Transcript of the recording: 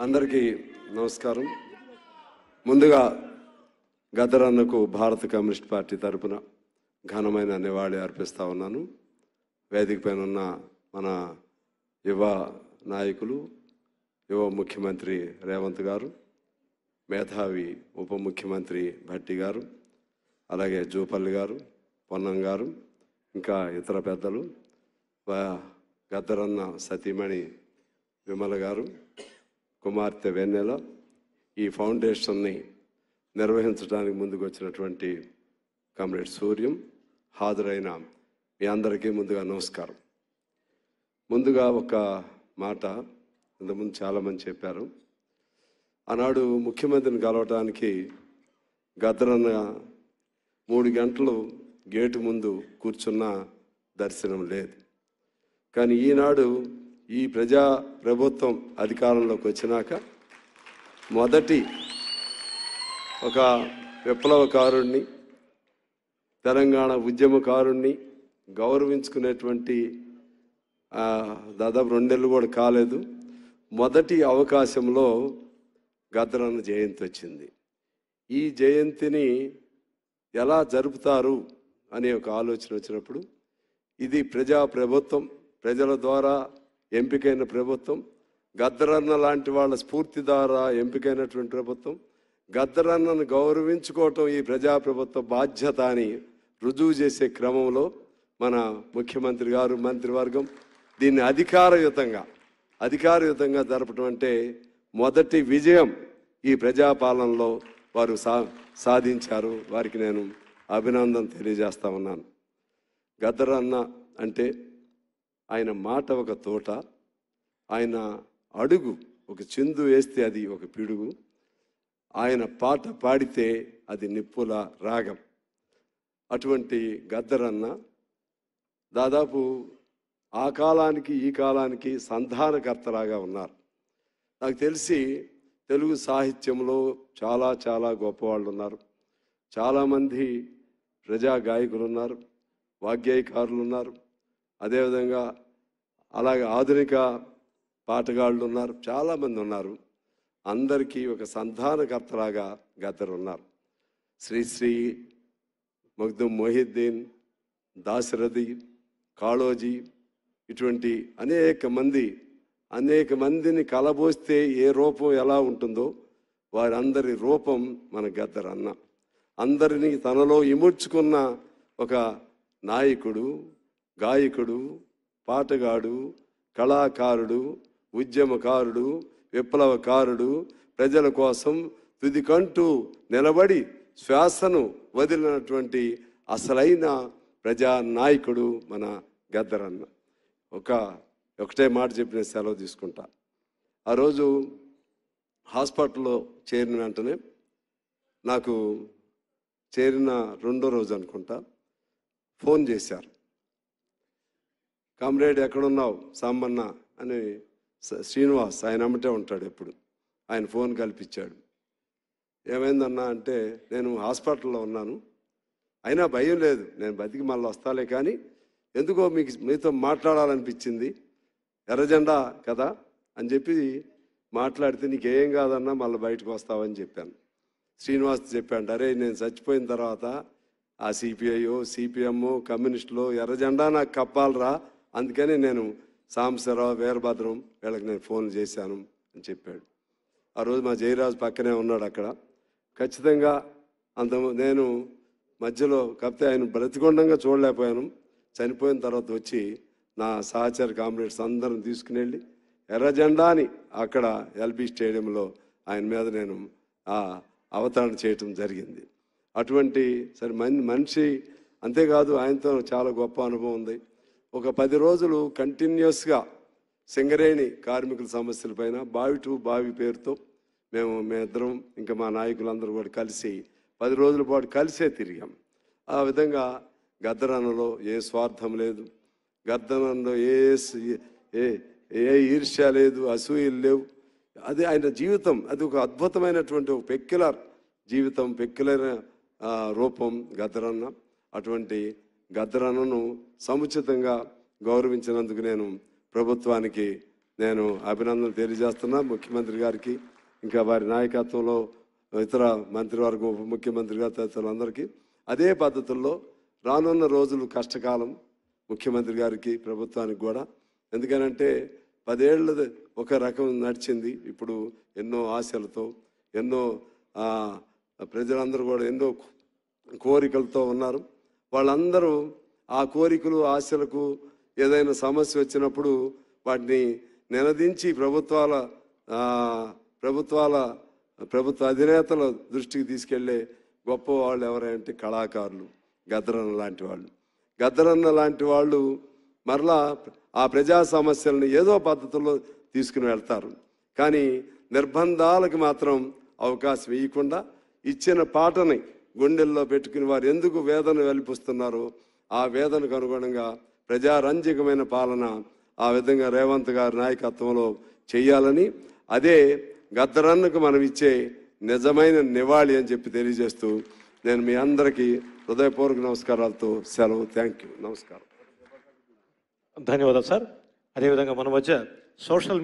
అందరికీ నమస్కారం. ముందుగా గద్దరన్నకు భారత కమ్యూనిస్ట్ పార్టీ తరపున ఘనమైన నివాళి అర్పిస్తా ఉన్నాను. వేదిక పైన ఉన్న మన యువ నాయకులు, యువ ముఖ్యమంత్రి రేవంత్ గారు, మేధావి ఉప ముఖ్యమంత్రి భట్టి గారు, అలాగే జూపల్లి గారు, పొన్నం గారు, ఇంకా ఇతర పెద్దలు, గద్దరన్న సతీమణి విమల గారు, కుమార్తె వెన్నెల, ఈ ఫౌండేషన్ని నిర్వహించడానికి ముందుకు వచ్చినటువంటి కామ్రేడ్ సూర్యం, హాజరైన మీ అందరికీ ముందుగా నమస్కారం. ముందుగా ఒక మాట, ఇంతకుముందు చాలామంది చెప్పారు. ఆనాడు ముఖ్యమంత్రిని కలవటానికి గద్దరన్న 3 గంటలు గేటు ముందు కూర్చున్న దర్శనం లేదు. కానీ ఈనాడు ఈ ప్రజా ప్రభుత్వం అధికారంలోకి వచ్చినాక మొదటి ఒక విప్లవకారుణ్ణి, తెలంగాణ ఉద్యమకారుణ్ణి గౌరవించుకునేటువంటి దాదాపు 2 నెలలు కూడా కాలేదు, మొదటి అవకాశంలో గద్దరన్న జయంతి వచ్చింది. ఈ జయంతిని ఎలా జరుపుతారు అనే ఒక ఆలోచన వచ్చినప్పుడు, ఇది ప్రజా ప్రభుత్వం, ప్రజల ద్వారా ఎంపికైన ప్రభుత్వం, గద్దరన్న లాంటి వాళ్ళ స్ఫూర్తి ద్వారా ఎంపికైనటువంటి ప్రభుత్వం, గద్దరన్నను గౌరవించుకోవటం ఈ ప్రజాప్రభుత్వ బాధ్యత అని రుజువు చేసే క్రమంలో మన ముఖ్యమంత్రి గారు, మంత్రివర్గం దీన్ని అధికారయుతంగా జరపడం అంటే మొదటి విజయం ఈ ప్రజాపాలనలో వారు సాధించారు. వారికి నేను అభినందన తెలియజేస్తా ఉన్నాను. గద్దరన్న అంటే ఆయన మాట ఒక తోట, ఆయన అడుగు ఒక చిందు వేస్తే అది ఒక పిడుగు, ఆయన పాట పాడితే అది నిప్పుల రాగం. అటువంటి గద్దరన్న దాదాపు ఆ కాలానికి ఈ కాలానికి సంధానకర్తలాగా ఉన్నారు. నాకు తెలిసి తెలుగు సాహిత్యంలో చాలా గొప్పవాళ్ళు ఉన్నారు. చాలామంది ప్రజా గాయకులు ఉన్నారు, వాగ్గేయకారులు ఉన్నారు, అదేవిధంగా అలాగే ఆధునిక పాటగాళ్ళు ఉన్నారు, చాలామంది ఉన్నారు. అందరికీ ఒక సంధానకర్తలాగా గద్దర్ ఉన్నారు. శ్రీశ్రీ, మగ్దుమ్ మొహిద్దీన్, దాశరథి, కాళోజీ, ఇటువంటి అనేక మందిని కలబోస్తే ఏ రూపం ఎలా ఉంటుందో వారందరి రూపం మన గద్దర్ అన్న. అందరినీ తనలో ఇముడ్చుకున్న ఒక నాయకుడు, గాయకుడు, పాటగాడు, కళాకారుడు, ఉద్యమకారుడు, విప్లవకారుడు, ప్రజల కోసం తుదికంటూ నిలబడి శ్వాసను వదిలినటువంటి అసలైన ప్రజా నాయకుడు మన గద్దరన్న. ఒకటే మాట చెప్పిన సెలవు తీసుకుంటా. ఆ రోజు హాస్పిటల్లో చేరిన వెంటనే, నాకు చేరిన 2వ రోజు అనుకుంటా, ఫోన్ చేశారు. కామ్రేడ్ ఎక్కడున్నావు సాంబన్న అని శ్రీనివాస్, ఆయన అమ్మటే ఉంటాడు ఎప్పుడు, ఆయన ఫోన్ కల్పించాడు. ఏమైందన్నా అంటే, నేను హాస్పిటల్లో ఉన్నాను, అయినా భయం లేదు, నేను బతికి మళ్ళీ వస్తాలే, కానీ ఎందుకో మీతో మాట్లాడాలనిపించింది, ఎర్రజెండా కదా అని చెప్పి మాట్లాడితే, నీకేం కాదన్నా మళ్ళీ బయటకు వస్తావని చెప్పాను. శ్రీనివాస్ చెప్పాడు, అరే నేను చచ్చిపోయిన తర్వాత ఆ సిపిఐఓ, సిపిఎంఓ, కమ్యూనిస్టులో ఎర్రజెండా నాకు కప్పాలరా, అందుకని నేను సాంబశివరావు, వీరభద్రం వీళ్ళకి నేను ఫోన్ చేశాను అని చెప్పాడు. ఆ రోజు మా జయరాజు పక్కనే ఉన్నాడు అక్కడ. ఖచ్చితంగా నేను మధ్యలో కాకపోతే ఆయన బ్రతికొండంగా చూడలేకపోయాను. చనిపోయిన తర్వాత వచ్చి నా సహచర కామ్రేడ్స్ అందరం తీసుకుని వెళ్ళి ఎర్రజెండాని అక్కడ ఎల్బీ స్టేడియంలో ఆయన మీద నేను అవతరణ చేయటం జరిగింది. అటువంటి మనిషి, అంతేకాదు ఆయనతో చాలా గొప్ప అనుభవం ఉంది. ఒక 10 రోజులు కంటిన్యూస్గా సింగరేణి కార్మికుల సమస్యలపైన బావి టు బావి పేరుతో మేమిద్దరం ఇంకా మా నాయకులందరూ కూడా కలిసి 10 రోజుల పాటు కలిసే తిరిగాం. ఆ విధంగా గద్దరన్నలో ఏ స్వార్థం లేదు, గద్దరన్నలో ఏ ఈర్ష్య లేదు, అసూయలు లేవు. అది ఆయన జీవితం, అది ఒక అద్భుతమైనటువంటి ఒక పెక్యులర్ జీవితం, పెక్యులర్ రూపం గద్దరన్న. అటువంటి గద్దరన్నను సముచితంగా గౌరవించినందుకు నేను ప్రభుత్వానికి నేను అభినందన తెలియజేస్తున్నా ముఖ్యమంత్రి గారికి, ఇంకా వారి నాయకత్వంలో ఇతర మంత్రివర్గం, ఉప ముఖ్యమంత్రి గారు తదితరులందరికీ. అదే పద్ధతుల్లో రానున్న రోజులు కష్టకాలం ముఖ్యమంత్రి గారికి, ప్రభుత్వానికి కూడా. ఎందుకనంటే 10 ఏళ్ళది ఒక రకం నడిచింది. ఇప్పుడు ఎన్నో ఆశలతో, ఎన్నో ప్రజలందరూ కూడా ఎన్నో కోరికలతో ఉన్నారు. వాళ్ళందరూ ఆ కోరికలు, ఆశలకు ఏదైనా సమస్య వచ్చినప్పుడు వాటిని నినదించి ప్రభుత్వ అధినేతల దృష్టికి తీసుకెళ్లే గొప్ప వాళ్ళు ఎవరంటే కళాకారులు, గద్దరన్న లాంటి వాళ్ళు. గద్దరన్న లాంటి వాళ్ళు మరలా ఆ ప్రజా సమస్యలను ఏదో పద్ధతుల్లో తీసుకుని వెళ్తారు. కానీ నిర్బంధాలకు మాత్రం అవకాశం ఇవ్వకుండా ఇచ్చిన పాటని గుండెల్లో పెట్టుకుని వారు ఎందుకు వేదన వెలిపిస్తున్నారో ఆ వేదనకు అనుగుణంగా ప్రజారంజకమైన పాలన ఆ విధంగా రేవంత్ గారి నాయకత్వంలో చేయాలని, అదే గద్దరన్నకు మనం ఇచ్చే నిజమైన నివాళి అని చెప్పి తెలియజేస్తూ నేను మీ అందరికీ హృదయపూర్వక నమస్కారాలతో సెలవు. Thank you. నమస్కారం. ధన్యవాదాలు సార్. అదేవిధంగా మన మధ్య సోషల్